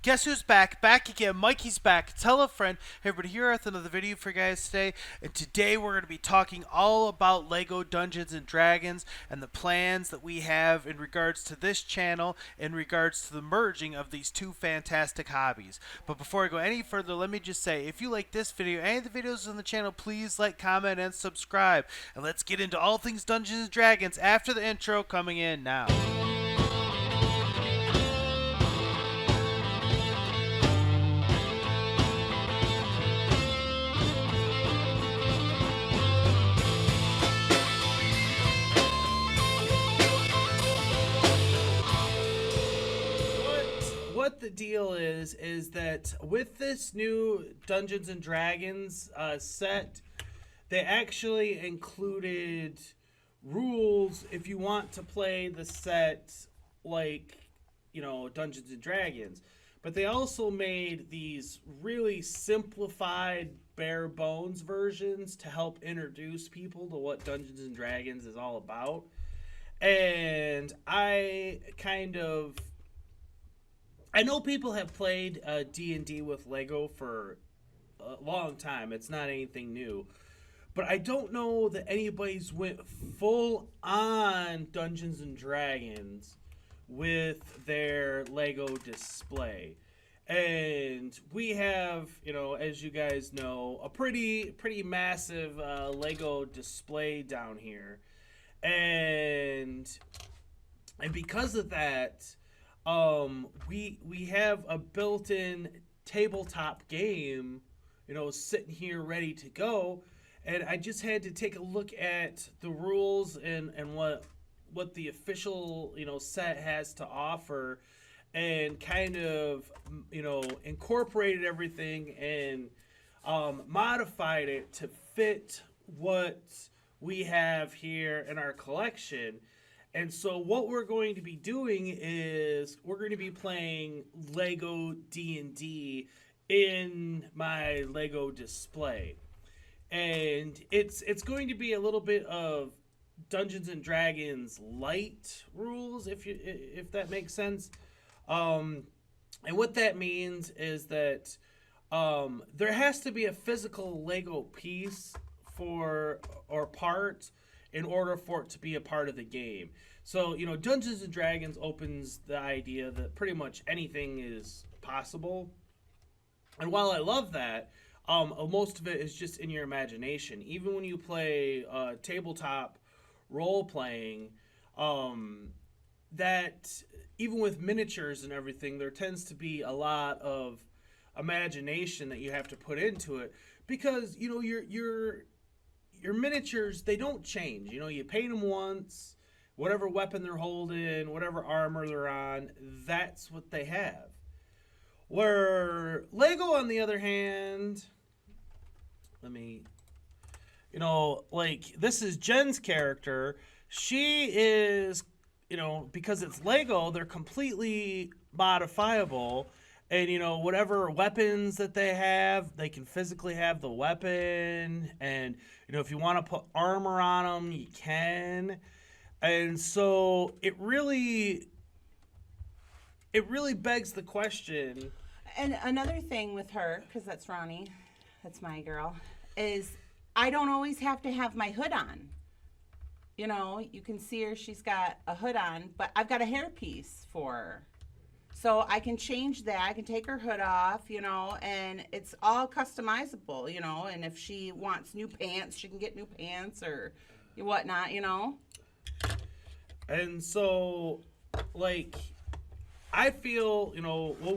Guess who's back? Back again. Mikey's back. Tell a friend. Hey, everybody, here with another video for you guys today. And today we're going to be talking all about Lego Dungeons and Dragons and the plans that we have in regards to this channel, in regards to the merging of these two fantastic hobbies. But before I go any further, let me just say, if you like this video, any of the videos on the channel, please like, comment, and subscribe. And let's get into all things Dungeons and Dragons after the intro coming in now. What the deal is that with this new Dungeons and Dragons set, they actually included rules if you want to play the set like, Dungeons and Dragons. But they also made these really simplified, bare bones versions to help introduce people to what Dungeons and Dragons is all about. And I know people have played D&D with Lego for a long time. It's not anything new. But I don't know that anybody's went full on Dungeons and Dragons with their Lego display. And we have, as you guys know, a pretty massive Lego display down here. And because of that, we have a built-in tabletop game, sitting here ready to go, and I just had to take a look at the rules and what the official set has to offer, and kind of incorporated everything and modified it to fit what we have here in our collection. And so what we're going to be doing is we're going to be playing Lego D&D in my Lego display. And it's going to be a little bit of Dungeons and Dragons light rules, if that makes sense. And what that means is that there has to be a physical Lego piece or part in order for it to be a part of the game. So, Dungeons and Dragons opens the idea that pretty much anything is possible. And while I love that, most of it is just in your imagination. Even when you play tabletop role-playing, that even with miniatures and everything, there tends to be a lot of imagination that you have to put into it. Because, your miniatures, they don't change. You paint them once, whatever weapon they're holding, whatever armor they're on, that's what they have. Where Lego, on the other hand, this is Jen's character. She is, because it's Lego, they're completely modifiable. And, whatever weapons that they have, they can physically have the weapon. And, if you want to put armor on them, you can. And so it really begs the question. And another thing with her, because that's Ronnie, that's my girl, is I don't always have to have my hood on. You can see her, she's got a hood on, but I've got a hairpiece for her. So I can change that. I can take her hood off, and it's all customizable, and if she wants new pants, she can get new pants or whatnot, And so, I feel,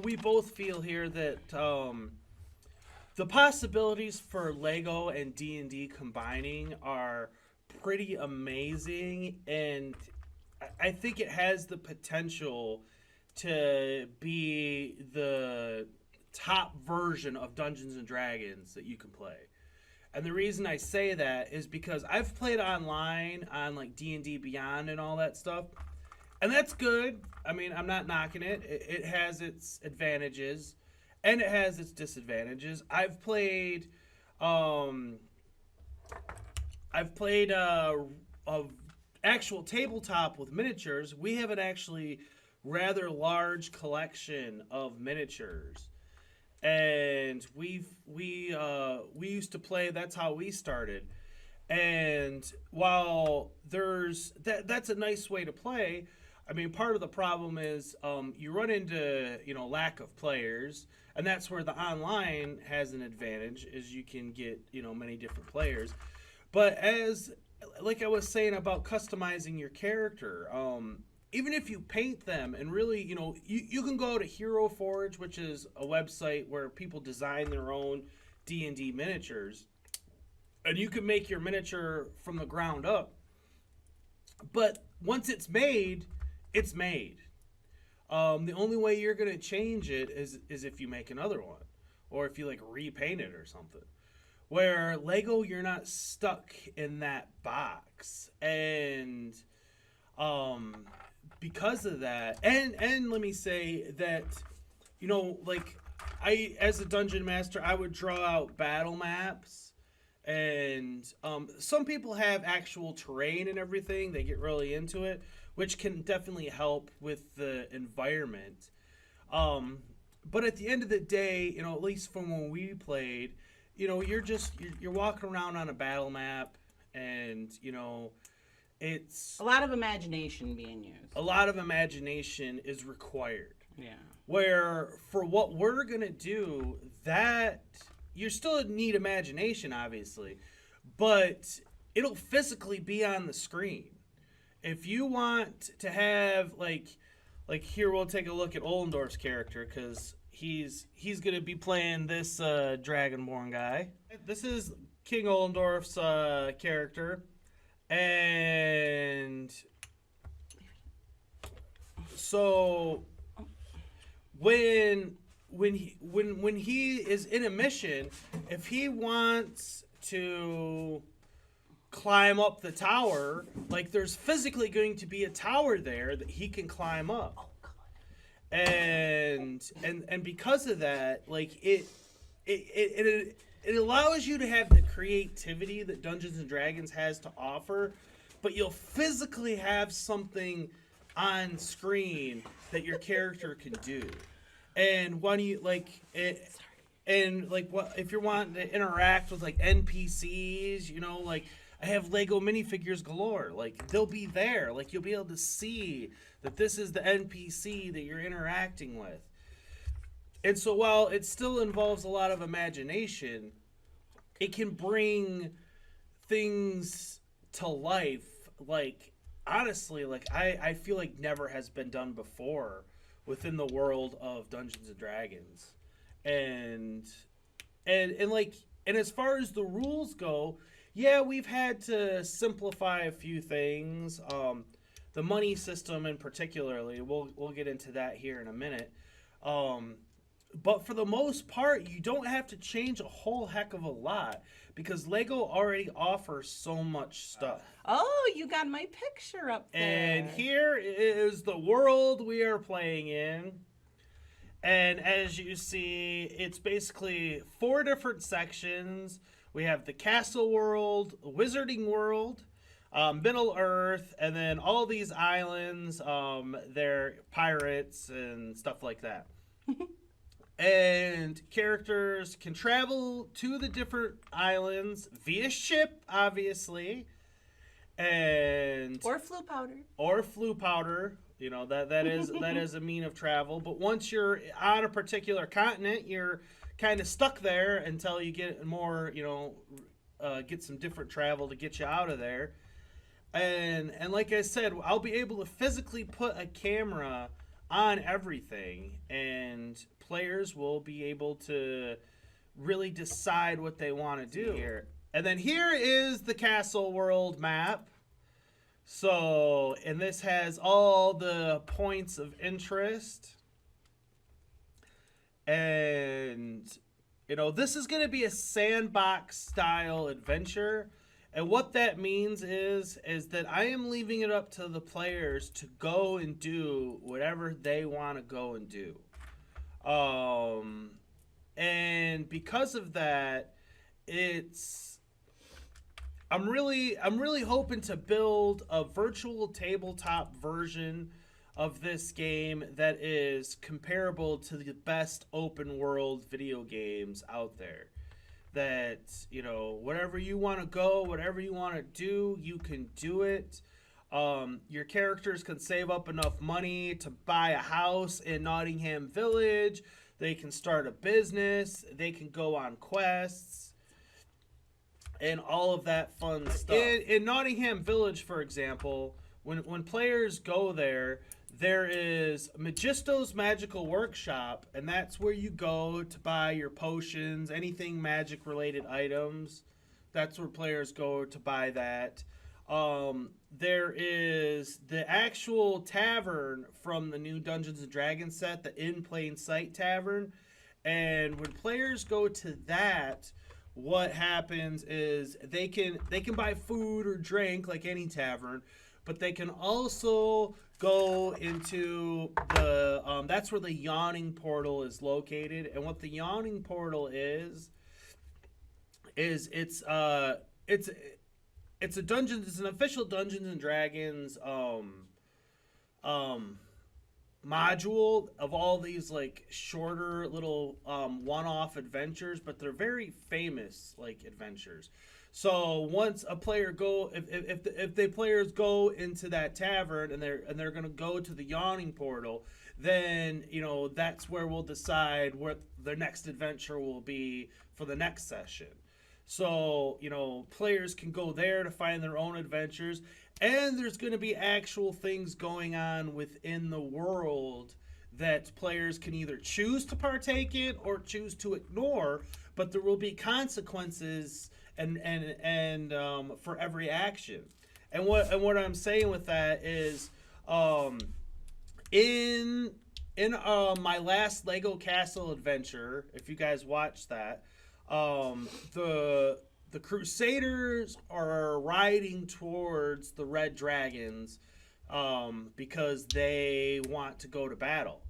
we both feel here that the possibilities for Lego and D&D combining are pretty amazing, and I think it has the potential to be the top version of Dungeons and Dragons that you can play. And the reason I say that is because I've played online on D&D Beyond and all that stuff. And that's good. I mean, I'm not knocking it. It has its advantages and it has its disadvantages. I've played a actual tabletop with miniatures. We haven't actually rather large collection of miniatures, and we used to play. That's how we started. And while that's a nice way to play, I mean, part of the problem is you run into lack of players, and that's where the online has an advantage, is you can get many different players. But as like I was saying about customizing your character, even if you paint them and really, you can go to Hero Forge, which is a website where people design their own D&D miniatures, and you can make your miniature from the ground up. But once it's made, it's made. The only way you're gonna change it is if you make another one, or if you like repaint it or something. Where Lego, you're not stuck in that box, and because of that, and let me say that, like I, as a dungeon master, I would draw out battle maps, and some people have actual terrain and everything. They get really into it, which can definitely help with the environment. But at the end of the day, at least from when we played, you're walking around on a battle map, and it's A lot of imagination being used. a lot of imagination is required. Yeah. Where for what we're gonna do, that you still need imagination, obviously, but it'll physically be on the screen. If you want to have like here, we'll take a look at Ollendorf's character, because he's gonna be playing this Dragonborn guy. This is King Ollendorf's character, and so when he is in a mission, if he wants to climb up the tower, like there's physically going to be a tower there that he can climb up. And because of that, like it allows you to have the creativity that Dungeons and Dragons has to offer, but you'll physically have something on screen that your character can do. And when you like it, and like what if you're wanting to interact with like NPCs, like I have Lego minifigures galore. Like they'll be there. Like you'll be able to see that this is the NPC that you're interacting with. And so while it still involves a lot of imagination, it can bring things to life. Like honestly, like I feel like never has been done before within the world of Dungeons and Dragons. And as far as the rules go, yeah, we've had to simplify a few things. The money system in particularly, we'll get into that here in a minute. But for the most part, you don't have to change a whole heck of a lot, because Lego already offers so much stuff. Oh, you got my picture up there. And here is the world we are playing in. And as you see, it's basically 4 different sections. We have the castle world, wizarding world, Middle Earth, and then all these islands, they're pirates and stuff like that. And characters can travel to the different islands via ship, obviously, and Or flu powder. That is a mean of travel. But once you're on a particular continent, you're kind of stuck there until you get more, get some different travel to get you out of there. And like I said, I'll be able to physically put a camera on everything, and players will be able to really decide what they want to do here. And then here is the castle world map. So, and this has all the points of interest. And, this is going to be a sandbox style adventure. And what that means is that I am leaving it up to the players to go and do whatever they want to go and do. And because of that, I'm really hoping to build a virtual tabletop version of this game that is comparable to the best open world video games out there. That, you know, whatever you want to go, whatever you want to do, you can do it. Your characters can save up enough money to buy a house in Nottingham Village. They can start a business. They can go on quests and all of that fun stuff. In Nottingham Village, for example, when players go there, there is Magisto's Magical Workshop, and that's where you go to buy your potions, anything magic-related items. That's where players go to buy that. There is the actual tavern from the new Dungeons & Dragons set, the In Plain Sight Tavern. And when players go to that, what happens is they can buy food or drink like any tavern, but they can also go into the that's where the Yawning Portal is located. And what the Yawning Portal is it's an official Dungeons and Dragons module of all these like shorter little one-off adventures, but they're very famous like adventures. So once a player if the players go into that tavern and they're gonna go to the Yawning Portal, then you know that's where we'll decide what their next adventure will be for the next session. So you know players can go there to find their own adventures, and there's going to be actual things going on within the world that players can either choose to partake in or choose to ignore, but there will be consequences and for every action. And what I'm saying with that is, in my last Lego Castle adventure, if you guys watched that, the Crusaders are riding towards the Red Dragons because they want to go to battle.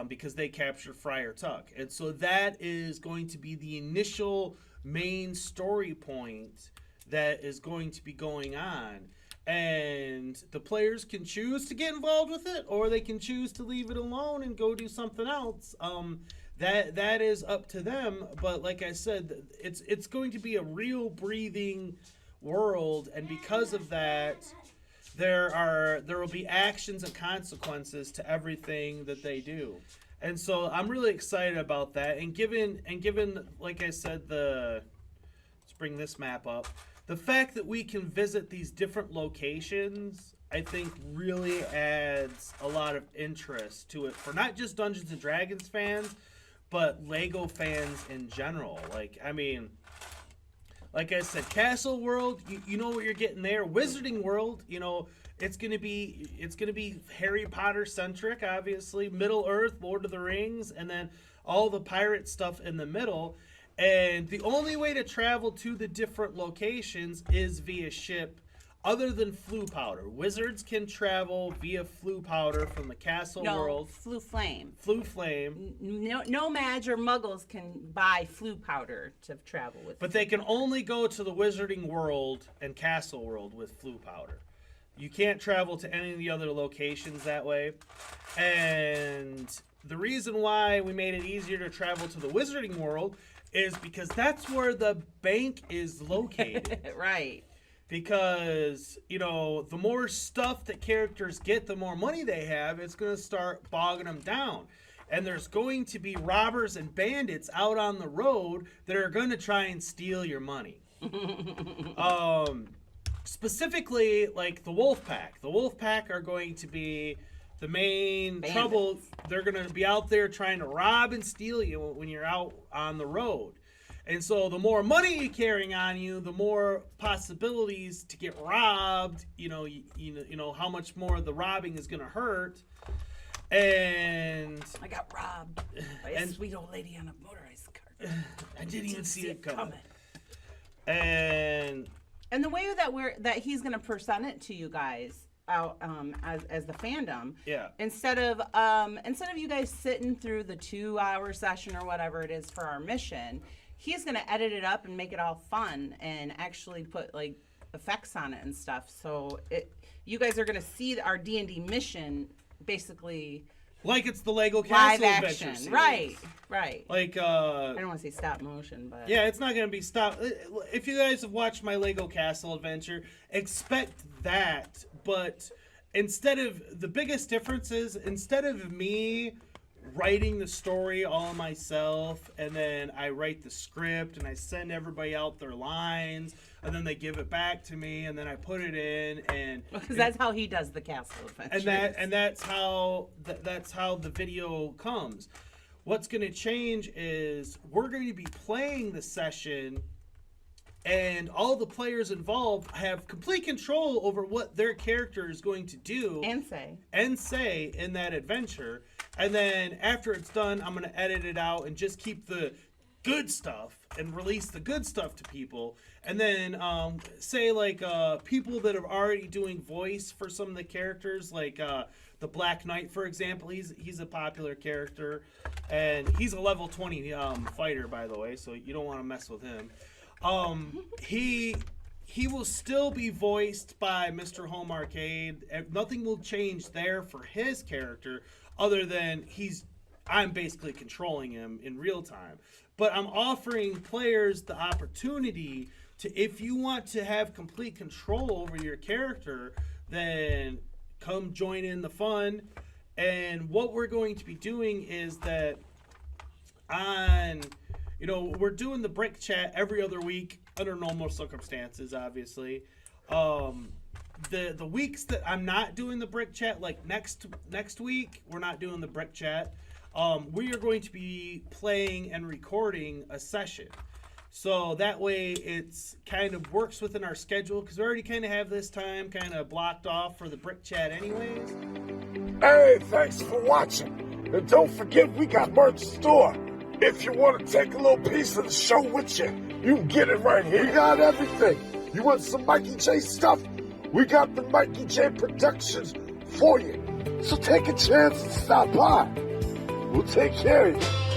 Because they captured Friar Tuck. And so that is going to be the initial main story point that is going to be going on. And the players can choose to get involved with it, or they can choose to leave it alone and go do something else. That is up to them. But like I said, it's going to be a real breathing world, and because of that, there will be actions and consequences to everything that they do. And so I'm really excited about that. And given like I said, let's bring this map up. The fact that we can visit these different locations, I think really adds a lot of interest to it for not just Dungeons and Dragons fans, but Lego fans in general. Like, I mean, like I said, Castle World, you know what you're getting there. Wizarding World, you know, it's gonna be Harry Potter centric, obviously. Middle Earth, Lord of the Rings, and then all the pirate stuff in the middle. And the only way to travel to the different locations is via ship, other than Flue Powder. Wizards can travel via Flue Powder from the Castle World. Flue Flame. Flue Flame. No mage or muggles can buy Flue Powder to travel with. But they can only go to the Wizarding World and Castle World with Flue Powder. You can't travel to any of the other locations that way. And the reason why we made it easier to travel to the Wizarding World is because that's where the bank is located. Right. Because, you know, the more stuff that characters get, the more money they have, it's going to start bogging them down. And there's going to be robbers and bandits out on the road that are going to try and steal your money. Specifically, like the Wolf Pack. The Wolf Pack are going to be the main trouble. They're going to be out there trying to rob and steal you when you're out on the road. And so the more money you're carrying on you, the more possibilities to get robbed. You know how much more the robbing is going to hurt. And I got robbed by a sweet old lady on a motorized cart. I didn't even see it coming. And the way that he's going to present it to you guys out as the fandom. Yeah. Instead of you guys sitting through the 2-hour session or whatever it is for our mission, he's going to edit it up and make it all fun and actually put like effects on it and stuff. So you guys are going to see our D&D mission basically like it's the Lego live Castle Adventure action. series. Right. Like I don't want to say stop motion, but yeah, it's not gonna be stop. If you guys have watched my Lego Castle Adventure, expect that. But instead of the biggest difference is instead of me writing the story all myself, and then I write the script and I send everybody out their lines, and then they give it back to me, and then I put it in, and because that's how he does the Castle Adventure. and that's how the video comes. What's going to change is we're going to be playing the session, and all the players involved have complete control over what their character is going to do and say in that adventure. And then after it's done, I'm going to edit it out and just keep the good stuff and release the good stuff to people. And then say like people that are already doing voice for some of the characters, like the Black Knight, for example. He's a popular character, and he's a level 20 fighter, by the way, so you don't want to mess with him. He will still be voiced by Mr. Home Arcade. Nothing will change there for his character, other than I'm basically controlling him in real time. But I'm offering players the opportunity to, if you want to have complete control over your character, then come join in the fun. And what we're going to be doing is that we're doing the brick chat every other week under normal circumstances, obviously. The weeks that I'm not doing the brick chat, like next week, we're not doing the brick chat. We are going to be playing and recording a session. So that way it's kind of works within our schedule, because we already kind of have this time kind of blocked off for the brick chat anyways. Hey, thanks for watching. And don't forget, we got merch store. If you want to take a little piece of the show with you, you can get it right here. We got everything. You want some Mikey J stuff? We got the Mikey J Productions for you. So take a chance and stop by. We'll take care of you.